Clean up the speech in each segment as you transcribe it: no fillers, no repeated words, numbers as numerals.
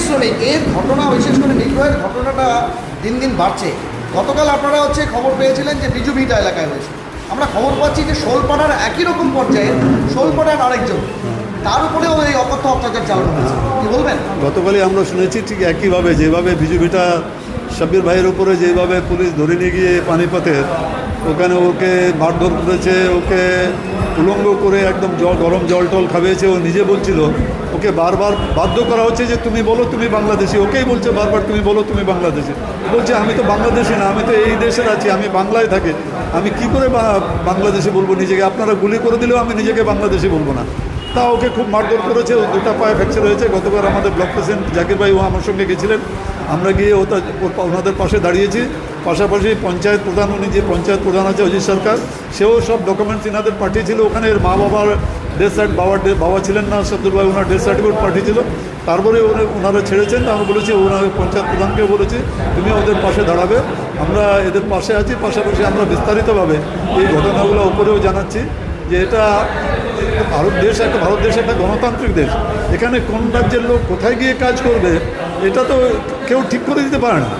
শ্রমিক এর ঘটনা, বিশেষ করে নিগ্রহের ঘটনাটা দিন দিন বাড়ছে। গতকাল আপনারা খবর পেয়েছিলেন যে বিজু ভিটা এলাকায় হয়েছে। আমরা খবর পাচ্ছি যে শোলপাড়ার একই রকম পর্যায়ে শোলপাড়ার আরেকজন, তার উপরেও এই অকথ্য অত্যাচার চালানো হয়েছে, কি বলবেন? গতকালই আমরা শুনেছি ঠিক একইভাবে যেভাবে বিজু ভিটা সাব্বির ভাইয়ের উপরে যেভাবে পুলিশ ধরে নিয়ে গিয়ে পানিপথের ওখানে ওকে মারধর করেছে, ওকে উলঙ্গ করে একদম গরম জল টল খাইয়েছে। ও নিজে বলছিল ওকে বারবার বাধ্য করা হচ্ছে যে তুমি বলো তুমি বাংলাদেশি। ওকেই বলছে বারবার তুমি বলো তুমি বাংলাদেশি। বলছে আমি তো বাংলাদেশি না, আমি তো এই দেশের আছি, আমি বাংলায় থাকি, আমি কি করে বাংলাদেশি বলবো নিজেকে? আপনারা গুলি করে দিলেও আমি নিজেকে বাংলাদেশি বলবো না। তা ওকে খুব মারধর করেছে, ও দুটা পায়ে ফ্র্যাকচার হয়েছে। গতবার আমাদের ব্লক প্রেসিডেন্ট জাকির ভাই ও আমার সঙ্গে গেছিলেন, আমরা গিয়ে ওনাদের পাশে দাঁড়িয়েছি। পাশাপাশি পঞ্চায়েত প্রধান, উনি যে পঞ্চায়েত প্রধান আছে অজিত সরকার, সেও সব ডকুমেন্টস ইনাদের পাঠিয়েছিল। ওখানে এর মা বাবার ডেথ সার্টিফিকেট, বাবা ছিলেন না শাব্দুল ভাই, ওনার ডেথ সার্টিফিকেট পাঠিয়েছিল। তারপরে ওনারা ছেড়েছেন। আমরা বলেছি, ওনার পঞ্চায়েত প্রধানকেও বলেছি তুমি ওদের পাশে দাঁড়াবে, আমরা এদের পাশে আছি। পাশাপাশি আমরা বিস্তারিতভাবে এই ঘটনাগুলো উপরেও জানাচ্ছি যে এটা ভারত দেশ একটা গণতান্ত্রিক দেশ। এখানে কোন রাজ্যের লোক কোথায় গিয়ে কাজ করবে এটা তো কেউ ঠিক করে দিতে পারে না।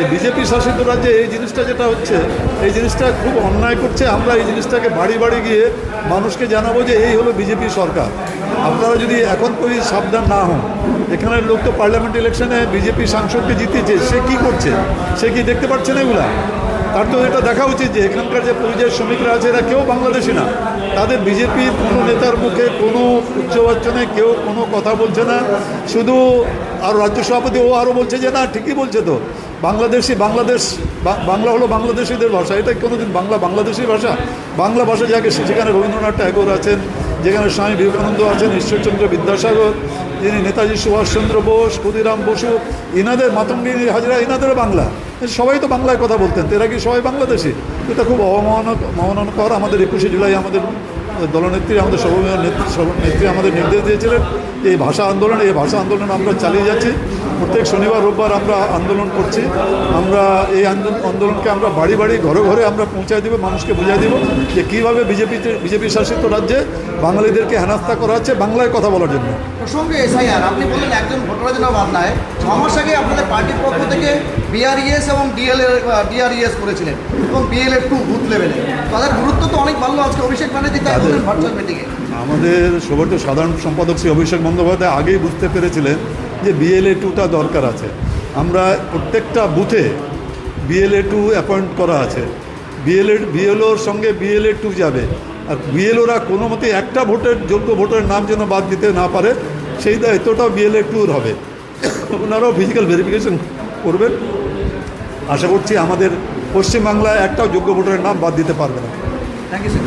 এই বিজেপি শাসিত রাজ্যে এই জিনিসটা যেটা হচ্ছে, এই জিনিসটা খুব অন্যায় করছে। আমরা এই জিনিসটাকে বাড়ি বাড়ি গিয়ে মানুষকে জানাবো যে এই হলো বিজেপি সরকার। আপনারা যদি এখন কই সাবধান না হন, এখানের লোক তো পার্লামেন্ট ইলেকশনে বিজেপি সাংসদকে জিতিয়েছে, সে কি করছে? সে কি দেখতে পাচ্ছে না এগুলা? তার তো এটা দেখা উচিত যে এখানকার যে পরিযায়ী শ্রমিকরা আছে এরা কেউ বাংলাদেশি না। তাদের বিজেপির কোনো নেতার মুখে কোনো উচ্চবাচ্চনে কেউ কোনো কথা বলছে না। শুধু আর রাজ্য সভাপতি ও আরও বলছে যে না ঠিকই বলছে তো, বাংলা হলো বাংলাদেশিদের ভাষা। এটা কোনোদিন বাংলাদেশি ভাষা? বাংলা ভাষা যাকে, যেখানে রবীন্দ্রনাথ ঠাকুর আছেন, যেখানে স্বামী বিবেকানন্দ আছেন, ঈশ্বরচন্দ্র বিদ্যাসাগর, যিনি নেতাজি সুভাষচন্দ্র বোস, ক্ষুদিরাম বসু, ইনাদের মাতঙ্গী হাজরা, ইনাদেরও বাংলা। সবাই তো বাংলায় কথা বলতেন, এরা কি সবাই বাংলাদেশি? এটা খুব অবমাননাকর। আমাদের 21শে জুলাই আমাদের দলনেত্রী, আমাদের সভানেত্রী আমাদের নির্দেশ দিয়েছিলেন এই ভাষা আন্দোলন আমরা চালিয়ে যাচ্ছি। প্রত্যেক শনিবার রোববার আমরা আন্দোলন করছি। আমরা এই আন্দোলনকে আমরা বাড়ি বাড়ি ঘরে ঘরে আমরা পৌঁছায় দেবো, মানুষকে বুঝিয়ে দেবো যে কীভাবে বিজেপি শাসিত রাজ্যে বাঙালিদেরকে হেনস্থা করা হচ্ছে বাংলায় কথা বলার জন্য। প্রসঙ্গে এসআইআর, আপনি বললেন একজন ভোটার যেন বাদ নাই। 6 মাস আগে আপনাদের পার্টির পক্ষ থেকে বিআরইএস এবং ডিআরইএস করেছিলেন এবং BLA-2 বুথ লেভেলে। তাদের গুরুত্ব তো অনেক ভালো। আজকে অভিষেক ব্যানার্জি তাই বললেন ভার্চুয়াল মিটিংয়ে। আমাদের সবার তো সাধারণ সম্পাদক শ্রী অভিষেক বন্দ্যোপাধ্যায় আগেই বুঝতে পেরেছিলেন যে BLA-2টা দরকার আছে। আমরা প্রত্যেকটা বুথে BLA-2 অ্যাপয়েন্ট করা আছে। BLOর সঙ্গে BLA-2 যাবে। আর BLOরা কোনো মতে একটা যোগ্য ভোটের নাম যেন বাদ দিতে না পারে, সেই দায়িত্বটাও BLA-2 হবে। ওনারাও ফিজিক্যাল ভেরিফিকেশন করবেন। আশা করছি আমাদের পশ্চিমবাংলায় একটাও যোগ্য ভোটারের নাম বাদ দিতে পারবে না। Thank you sir.